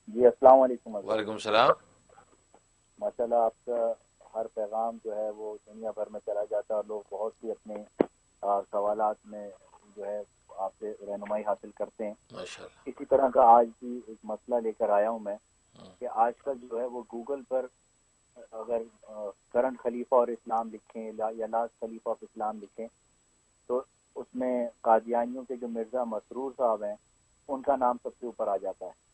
جی السلام علیکم وعلیکم حضرت۔ السلام۔ ماشاءاللہ آپ کا ہر پیغام جو ہے وہ دنیا بھر میں چلا جاتا ہے اور لوگ بہت سی اپنے سوالات میں جو ہے آپ سے رہنمائی حاصل کرتے ہیں۔ ماشاء اللہ۔ اسی طرح کا آج بھی ایک مسئلہ لے کر آیا ہوں میں کہ آج کل جو ہے وہ گوگل پر اگر کرنٹ خلیفہ اور اسلام لکھیں یا لاسٹ خلیفہ آف اسلام لکھیں تو اس میں قادیانیوں کے جو مرزا مسرور صاحب ہیں ان کا نام سب سے اوپر آ جاتا ہے،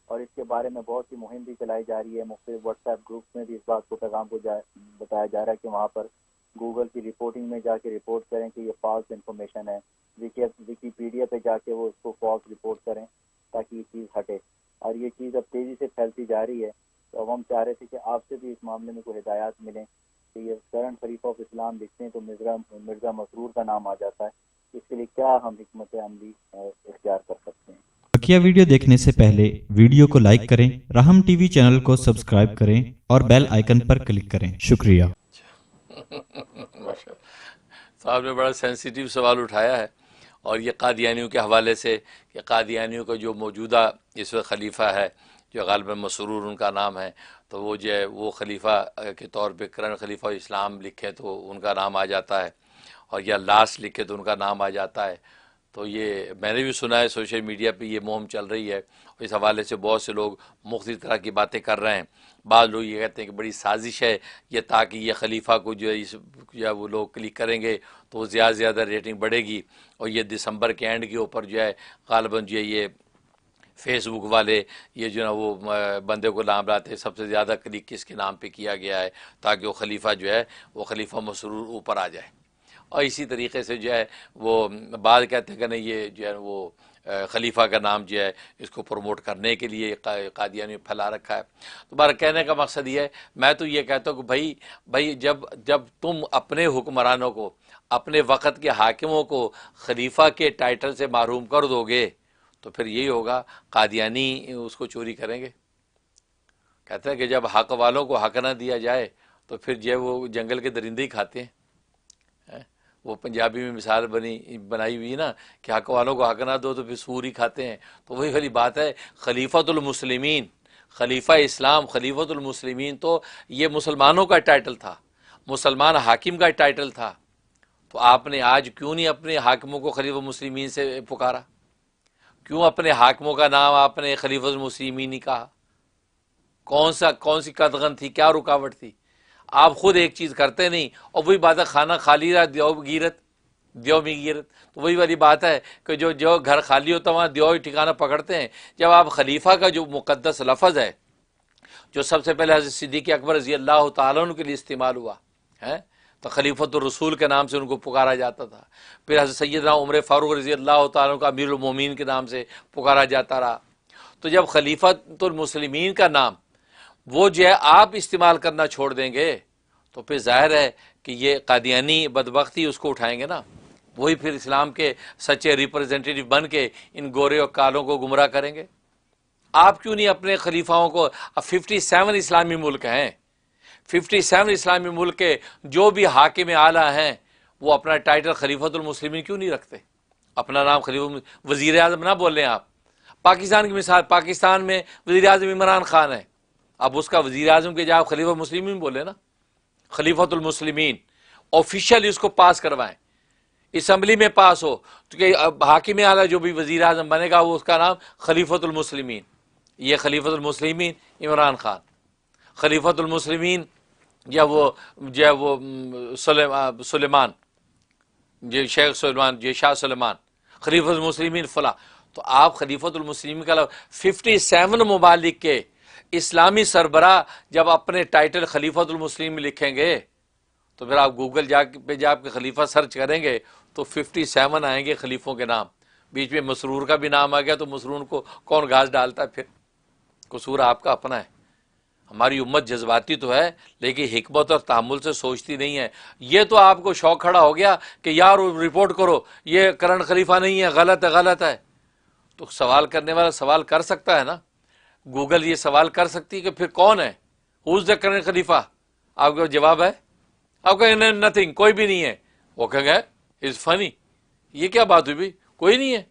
اور اس کے بارے میں بہت سی مہم بھی چلائی جا رہی ہے۔ مختلف واٹس ایپ گروپس میں بھی اس بات کو پیغام کو بتایا جا رہا ہے کہ وہاں پر گوگل کی رپورٹنگ میں جا کے رپورٹ کریں کہ یہ فالس انفارمیشن ہے، ویکیپیڈیا پہ جا کے وہ اس کو فالس رپورٹ کریں تاکہ یہ چیز ہٹے، اور یہ چیز اب تیزی سے پھیلتی جا رہی ہے۔ تو اب ہم چاہ رہے تھے کہ آپ سے بھی اس معاملے میں کوئی ہدایات ملیں کہ یہ کرنٹ خلیفہ آف اسلام لکھتے ہیں تو مرزا مسرور کا نام آ جاتا ہے، اس کے لیے کیا ہم حکمت عملی اختیار کر سکتے ہیں؟ بقیہ ویڈیو دیکھنے سے پہلے ویڈیو کو لائک کریں، راہم ٹی وی چینل کو سبسکرائب کریں اور بیل آئیکن پر کلک کریں۔ شکریہ۔ ماشاء اللہ، صاحب نے بڑا سینسیٹیو سوال اٹھایا ہے، اور یہ قادیانیوں کے حوالے سے کہ قادیانیوں کا جو موجودہ اس وقت خلیفہ ہے جو غالباً مسرور ان کا نام ہے، تو وہ جو ہے وہ خلیفہ کے طور پہ کرن خلیفہ اسلام لکھیں تو ان کا نام آ جاتا ہے، اور یا لاس لکھے تو ان کا نام آ جاتا ہے۔ تو یہ میں نے بھی سنا ہے، سوشل میڈیا پہ یہ مہم چل رہی ہے، اور اس حوالے سے بہت سے لوگ مختلف طرح کی باتیں کر رہے ہیں۔ بعض لوگ یہ کہتے ہیں کہ بڑی سازش ہے یہ، تاکہ یہ خلیفہ کو جو ہے یا وہ لوگ کلک کریں گے تو زیادہ سے زیادہ ریٹنگ بڑھے گی، اور یہ دسمبر کے اینڈ کے اوپر جو ہے غالباً جو ہے یہ فیس بک والے یہ جو ہے وہ بندے کو نام لاتے ہیں سب سے زیادہ کلک کس کے نام پہ کیا گیا ہے، تاکہ وہ خلیفہ جو ہے وہ خلیفہ مسرور اوپر آ جائے۔ اور اسی طریقے سے جو ہے وہ بعض کہتے ہیں کہ نہیں یہ جو ہے وہ خلیفہ کا نام جو ہے اس کو پروموٹ کرنے کے لیے قادیانی نے پھیلا رکھا ہے۔ تو بارہ کہنے کا مقصد یہ ہے، میں تو یہ کہتا ہوں کہ بھائی جب تم اپنے حکمرانوں کو، اپنے وقت کے حاکموں کو خلیفہ کے ٹائٹل سے محروم کر دو گے تو پھر یہی ہوگا، قادیانی اس کو چوری کریں گے۔ کہتے ہیں کہ جب حق والوں کو حق نہ دیا جائے تو پھر جو ہے وہ جنگل کے درندے ہی کھاتے ہیں۔ وہ پنجابی میں مثال بنائی ہوئی نا کہ حق والوں کو حق نہ دو تو پھر سور ہی کھاتے ہیں۔ تو وہی والی بات ہے، خلیفۃ المسلمین، خلیفہ اسلام، خلیفۃ المسلمین تو یہ مسلمانوں کا ٹائٹل تھا، مسلمان حاکم کا ٹائٹل تھا۔ تو آپ نے آج کیوں نہیں اپنے حاکموں کو خلیفہ المسلمین سے پکارا؟ کیوں اپنے حاکموں کا نام آپ نے خلیفۃ المسلمین ہی کہا؟ کون سی قدغن تھی، کیا رکاوٹ تھی؟ آپ خود ایک چیز کرتے نہیں، اور وہی بات ہے خانہ خالی رہا دیو میں گیرت۔ تو وہی والی بات ہے کہ جو گھر خالی ہوتا ہے وہاں دیو ہی ٹھکانہ پکڑتے ہیں۔ جب آپ خلیفہ کا جو مقدس لفظ ہے جو سب سے پہلے حضرت صدیق اکبر رضی اللہ تعالیٰ عنہ کے لیے استعمال ہوا ہے، تو خلیفۃ الرسول کے نام سے ان کو پکارا جاتا تھا۔ پھر حضرت سیدنا عمر فاروق رضی اللہ تعالیٰ عنہ کا امیر المومنین کے نام سے پکارا جاتا رہا۔ تو جب خلیفۃ المسلمین کا نام وہ جو ہے آپ استعمال کرنا چھوڑ دیں گے تو پھر ظاہر ہے کہ یہ قادیانی بدبختی اس کو اٹھائیں گے نا، وہی پھر اسلام کے سچے ریپرزنٹیٹیو بن کے ان گورے اور کالوں کو گمراہ کریں گے۔ آپ کیوں نہیں اپنے خلیفاؤں کو، اب 57 اسلامی ملک ہیں، 57 اسلامی ملک کے جو بھی حاکم اعلیٰ ہیں وہ اپنا ٹائٹل خلیفۃ المسلمین کیوں نہیں رکھتے؟ اپنا نام وزیر اعظم نہ بولیں آپ۔ پاکستان کی مثال، پاکستان میں وزیر اعظم عمران خان ہے، اب اس کا وزیر اعظم کے جا خلیفہ مسلمین بولے نا، خلیفۃ المسلمین آفیشیل اس کو پاس کروائیں، اسمبلی میں پاس ہو، کیونکہ حاکم اعلیٰ جو بھی وزیر اعظم بنے گا وہ اس کا نام خلیفۃ المسلمین۔ یہ خلیفۃ المسلمین عمران خان، خلیفۃ المسلمین یا وہ سلیمان، یہ شیخ سلیمان، یہ شاہ سلیمان، خلیفۃ المسلمین فلاں۔ تو آپ خلیفۃ المسلمین کا 57 ممالک کے اسلامی سربراہ جب اپنے ٹائٹل خلیفۃ المسلمین لکھیں گے تو پھر آپ گوگل پہ جا کے خلیفہ سرچ کریں گے تو 57 آئیں گے خلیفوں کے نام۔ بیچ میں مسرور کا بھی نام آ گیا تو مسرور کو کون گھاس ڈالتا ہے؟ پھر قصور آپ کا اپنا ہے۔ ہماری امت جذباتی تو ہے لیکن حکمت اور تحمل سے سوچتی نہیں ہے۔ یہ تو آپ کو شوق کھڑا ہو گیا کہ یار رپورٹ کرو یہ کرنٹ خلیفہ نہیں ہے، غلط ہے۔ تو سوال کرنے والا سوال کر سکتا ہے نا، گوگل یہ سوال کر سکتی کہ پھر کون ہے، ہوز دا کرنٹ خلیفہ؟ آپ کا جواب ہے، آپ کہیں نتھنگ، کوئی بھی نہیں ہے۔ وہ کہیں گے از فنی، یہ کیا بات ہوئی بھائی، کوئی نہیں ہے۔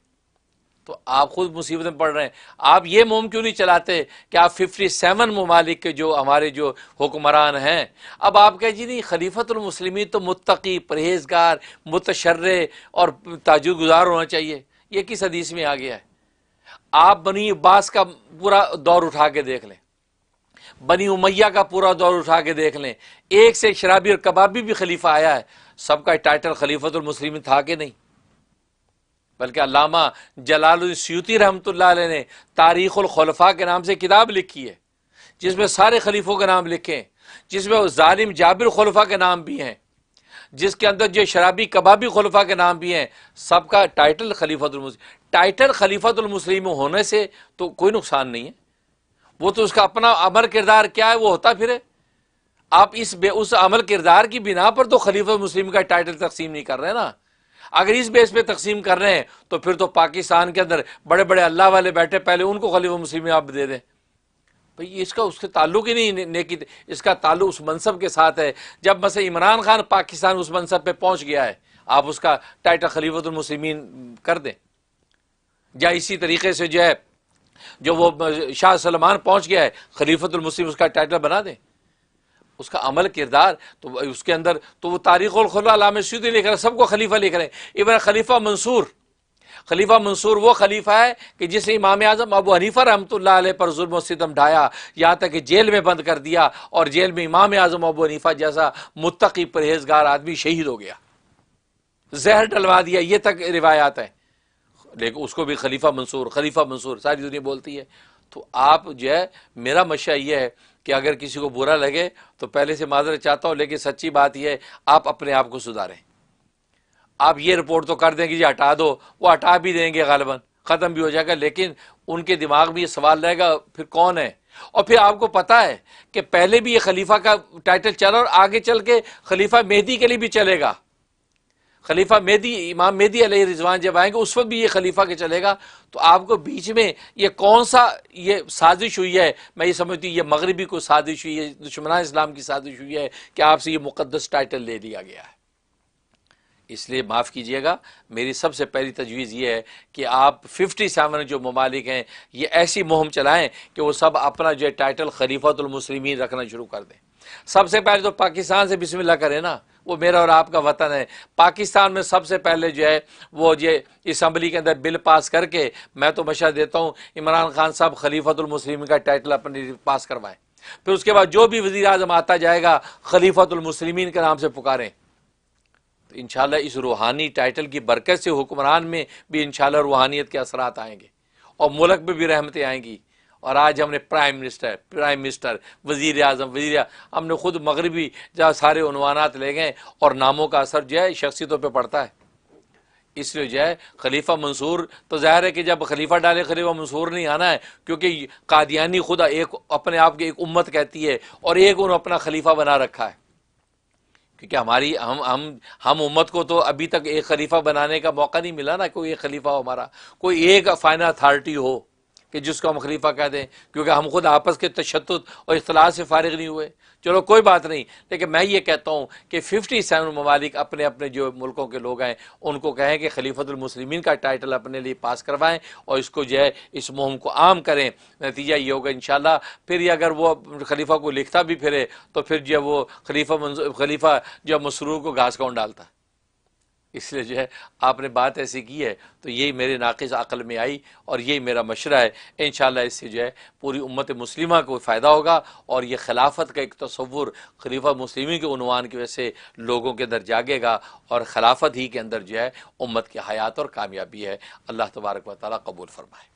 تو آپ خود مصیبت میں پڑ رہے ہیں۔ آپ یہ مہم کیوں نہیں چلاتے کہ آپ 57 ممالک کے جو ہمارے جو حکمران ہیں، اب آپ کہیں جی نہیں خلیفۃ المسلمین تو متقی، پرہیزگار، متشرع اور تہجد گزار ہونا چاہیے، یہ کس حدیث میں آ گیا ہے؟ آپ بنی عباس کا پورا دور اٹھا کے دیکھ لیں، بنی امیہ کا پورا دور اٹھا کے دیکھ لیں، ایک سے شرابی اور کبابی بھی خلیفہ آیا ہے، سب کا ٹائٹل خلیفۃ المسلمین تھا کہ نہیں؟ بلکہ علامہ جلال الدین سیوطی رحمۃ اللہ علیہ نے تاریخ الخلفاء کے نام سے کتاب لکھی ہے، جس میں سارے خلیفوں کے نام لکھے ہیں، جس میں ظالم جابر خلفاء کے نام بھی ہیں، جس کے اندر جو شرابی کبابی خلفاء کے نام بھی ہیں، سب کا ٹائٹل خلیفۃ المسلمین۔ ٹائٹل خلیفۃ المسلمین ہونے سے تو کوئی نقصان نہیں ہے، وہ تو اس کا اپنا عمل کردار کیا ہے وہ ہوتا پھرے۔ آپ اس عمل کردار کی بنا پر تو خلیفۃ مسلم کا ٹائٹل تقسیم نہیں کر رہے نا۔ اگر اس بیس پہ تقسیم کر رہے ہیں تو پھر تو پاکستان کے اندر بڑے بڑے اللہ والے بیٹھے، پہلے ان کو خلیفہ مسلم آپ دے دیں۔ بھئی اس کے تعلق ہی نہیں نیکی، اس کا تعلق اس منصب کے ساتھ ہے۔ جب مثلا عمران خان پاکستان اس منصب پہ پہنچ گیا ہے، آپ اس کا ٹائٹل خلیفۃ المسلمین کر دیں، یا اسی طریقے سے جو ہے جو وہ شاہ سلمان پہنچ گیا ہے، خلیفۃ المسلم اس کا ٹائٹل بنا دیں۔ اس کا عمل کردار تو اس کے اندر تو وہ تاریخ الخلفاء علامہ سیوطی لکھ رہے ہیں، سب کو خلیفہ لکھ رہے ہیں۔ ابن خلیفہ منصور وہ خلیفہ ہے کہ جس نے امام اعظم ابو حنیفہ رحمۃ اللہ علیہ پر ظلم و ستم ڈھایا، یہاں تک کہ جیل میں بند کر دیا، اور جیل میں امام اعظم ابو حنیفہ جیسا متقی پرہیزگار آدمی شہید ہو گیا، زہر ڈلوا دیا، یہ تک روایات ہیں۔ لیکن اس کو بھی خلیفہ منصور ساری دنیا بولتی ہے۔ تو آپ جو ہے، میرا مشورہ یہ ہے کہ اگر کسی کو برا لگے تو پہلے سے معذرت چاہتا ہوں، لیکن سچی بات یہ ہے آپ اپنے آپ کو سدھاریں۔ آپ یہ رپورٹ تو کر دیں کہ جی ہٹا دو، وہ ہٹا بھی دیں گے، غالباً ختم بھی ہو جائے گا، لیکن ان کے دماغ میں یہ سوال رہے گا پھر کون ہے؟ اور پھر آپ کو پتا ہے کہ پہلے بھی یہ خلیفہ کا ٹائٹل چلا اور آگے چل کے خلیفہ مہدی کے لیے بھی چلے گا۔ خلیفہ مہدی، امام مہدی علیہ رضوان جب آئیں گے اس وقت بھی یہ خلیفہ کے چلے گا۔ تو آپ کو بیچ میں یہ کون سا یہ سازش ہوئی ہے؟ میں یہ سمجھتی ہوں یہ مغربی کو سازش ہوئی ہے، دشمنان اسلام کی سازش ہوئی ہے کہ آپ سے یہ مقدس ٹائٹل لے لیا گیا ہے۔ اس لیے معاف کیجئے گا، میری سب سے پہلی تجویز یہ ہے کہ آپ 57 جو ممالک ہیں یہ ایسی مہم چلائیں کہ وہ سب اپنا جو ٹائٹل خلیفۃ المسلمین رکھنا شروع کر دیں۔ سب سے پہلے تو پاکستان سے بسم اللہ کریں نا، وہ میرا اور آپ کا وطن ہے۔ پاکستان میں سب سے پہلے جو ہے وہ اسمبلی کے اندر بل پاس کر کے، میں تو مشورہ دیتا ہوں عمران خان صاحب خلیفۃ المسلمین کا ٹائٹل اپنے پاس کروائیں۔ پھر اس کے بعد جو بھی وزیر اعظم آتا جائے گا خلیفۃ المسلمین کے نام سے پکاریں۔ تو انشاءاللہ اس روحانی ٹائٹل کی برکت سے حکمران میں بھی انشاءاللہ روحانیت کے اثرات آئیں گے، اور ملک میں بھی رحمتیں آئیں گی۔ اور آج ہم نے پرائم منسٹر، وزیر اعظم، ہم نے خود مغربی جہاں سارے عنوانات لے گئے، اور ناموں کا اثر جو ہے شخصیتوں پہ پڑتا ہے۔ اس لیے جو ہے خلیفہ منصور تو ظاہر ہے کہ جب خلیفہ ڈالے خلیفہ منصور نہیں آنا ہے، کیونکہ قادیانی خدا ایک اپنے آپ کی ایک امت کہتی ہے، اور ایک انہوں اپنا خلیفہ بنا رکھا ہے۔ کیونکہ ہم امت کو تو ابھی تک ایک خلیفہ بنانے کا موقع نہیں ملا نا، کوئی ایک خلیفہ ہو ہمارا، کوئی ایک فائنل اتھارٹی ہو کہ جس کو ہم خلیفہ کہہ دیں، کیونکہ ہم خود آپس کے تشدد اور اختلاف سے فارغ نہیں ہوئے۔ چلو کوئی بات نہیں، لیکن میں یہ کہتا ہوں کہ 57 ممالک اپنے اپنے جو ملکوں کے لوگ ہیں ان کو کہیں کہ خلیفۃ المسلمین کا ٹائٹل اپنے لیے پاس کروائیں، اور اس کو جو ہے اس مہم کو عام کریں۔ نتیجہ یہ ہوگا انشاءاللہ۔ پھر یہ اگر وہ خلیفہ کو لکھتا بھی پھرے تو پھر جو وہ خلیفہ جو مسرور کو گھاس کون ڈالتا ہے۔ اس لیے جو ہے آپ نے بات ایسی کی ہے تو یہی میرے ناقص عقل میں آئی، اور یہی میرا مشورہ ہے۔ انشاءاللہ اس سے جو ہے پوری امت مسلمہ کو فائدہ ہوگا، اور یہ خلافت کا ایک تصور خلیفہ مسلمین کے عنوان کی وجہ سے لوگوں کے اندر جاگے گا، اور خلافت ہی کے اندر جو ہے امت کی حیات اور کامیابی ہے۔ اللہ تبارک و تعالیٰ قبول فرمائے۔